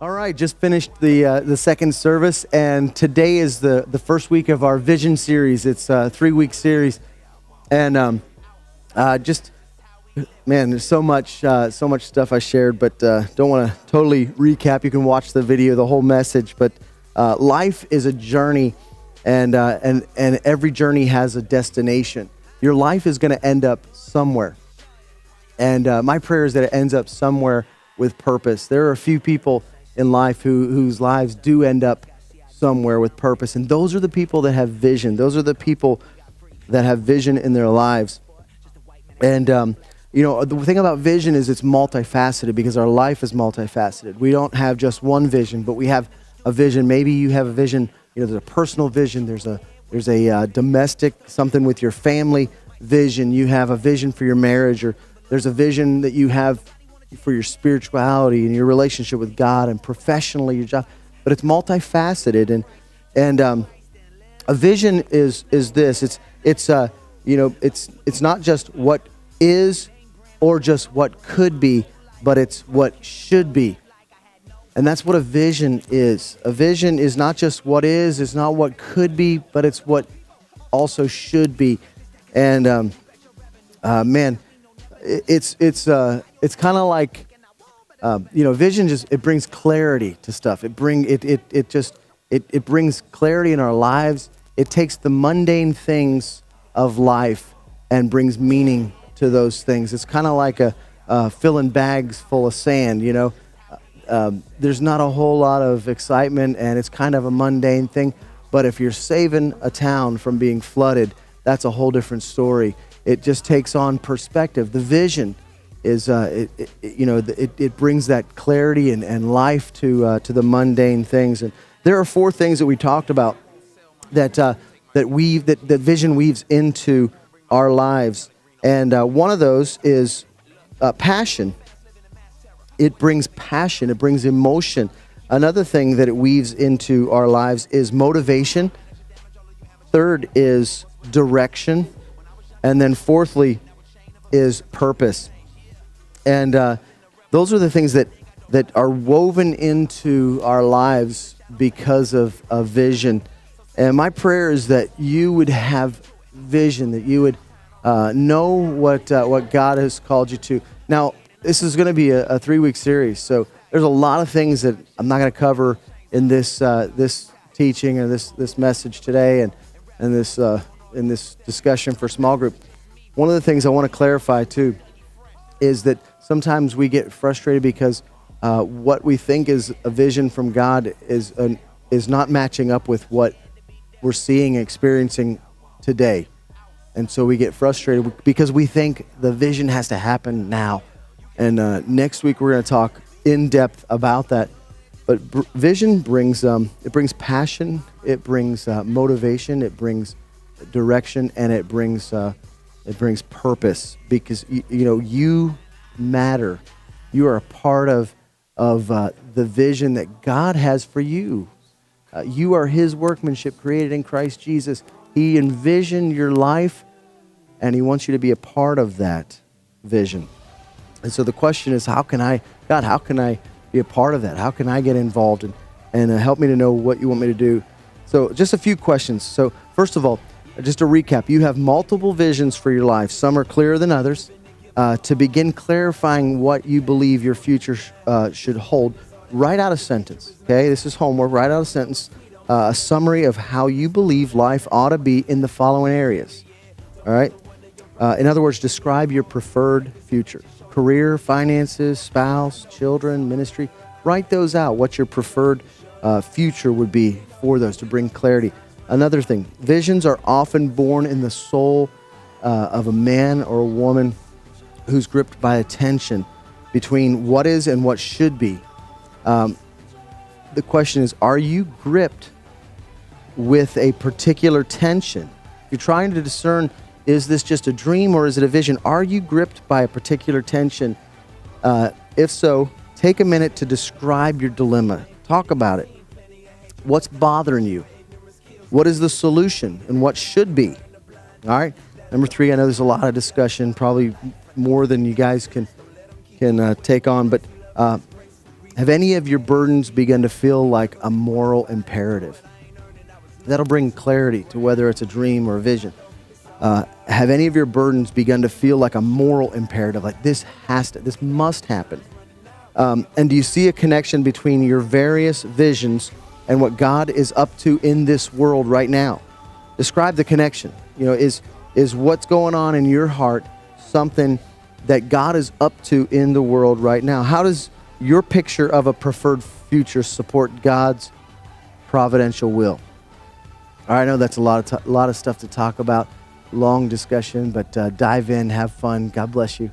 All right, just finished the second service, and today is the first week of our Vision series. It's a 3-week series, and just man, there's so much stuff I shared, but don't want to totally recap. You can watch the video, the whole message. But life is a journey, and every journey has a destination. Your life is going to end up somewhere, and my prayer is that it ends up somewhere with purpose. There are a few people in life whose lives do end up somewhere with purpose, and those are the people that have vision. Those are the people that have vision in their lives. And the thing about vision is it's multifaceted, because our life is multifaceted. We don't have just one vision, but we have a vision. Maybe you have a vision. There's a personal vision. There's a domestic, something with your family vision. You have a vision for your marriage, or there's a vision that you have for your spirituality and your relationship with God, and professionally your job. But it's multifaceted, and a vision is this. It's not just what is or just what could be, but it's what should be. And that's what a vision is. A vision is not just what is, it's not what could be, but it's what also should be. And it's kind of like, vision it brings clarity to stuff. It brings clarity in our lives. It takes the mundane things of life and brings meaning to those things. It's kind of like filling bags full of sand. There's not a whole lot of excitement, and it's kind of a mundane thing. But if you're saving a town from being flooded, that's a whole different story. It just takes on perspective. The vision is, it brings that clarity and life to the mundane things. And there are 4 things that we talked about that vision weaves into our lives. And one of those is passion. It brings passion. It brings emotion. Another thing that it weaves into our lives is motivation. Third is direction. And then fourthly is purpose. And those are the things that are woven into our lives because of vision. And my prayer is that you would have vision, that you would know what God has called you to. Now, this is going to be a 3-week series, so there's a lot of things that I'm not going to cover in this teaching or this message today, and in this discussion for small group. One of the things I want to clarify too is that sometimes we get frustrated because what we think is a vision from God is not matching up with what we're seeing and experiencing today. And so we get frustrated because we think the vision has to happen now. And next week we're going to talk in depth about that. But vision brings passion, it brings motivation, it brings direction, and it brings purpose, because you matter. You are a part of the vision that God has for you. You are His workmanship, created in Christ Jesus. He envisioned your life, and He wants you to be a part of that vision. And so the question is, how can I be a part of that? How can I get involved and help me to know what you want me to do? So just a few questions. So first of all, just to recap, you have multiple visions for your life. Some are clearer than others. To begin clarifying what you believe your future should hold, write out a sentence. Okay, this is homework. Write out a sentence, a summary of how you believe life ought to be in the following areas. All right. In other words, describe your preferred future: career, finances, spouse, children, ministry. Write those out. What your preferred future would be for those, to bring clarity. Another thing, visions are often born in the soul of a man or a woman who's gripped by a tension between what is and what should be. The question is, are you gripped with a particular tension? You're trying to discern, is this just a dream or is it a vision? Are you gripped by a particular tension? If so, take a minute to describe your dilemma. Talk about it. What's bothering you? What is the solution and what should be? All right. Number 3, I know there's a lot of discussion, probably more than you guys can take on, but Have any of your burdens begun to feel like a moral imperative? That'll bring clarity to whether it's a dream or a vision. Have any of your burdens begun to feel like a moral imperative, like this must happen? And do you see a connection between your various visions and what God is up to in this world right now? Describe the connection. Is what's going on in your heart something that God is up to in the world right now? How does your picture of a preferred future support God's providential will? All right, I know that's a lot of stuff to talk about. Long discussion, but dive in, have fun. God bless you.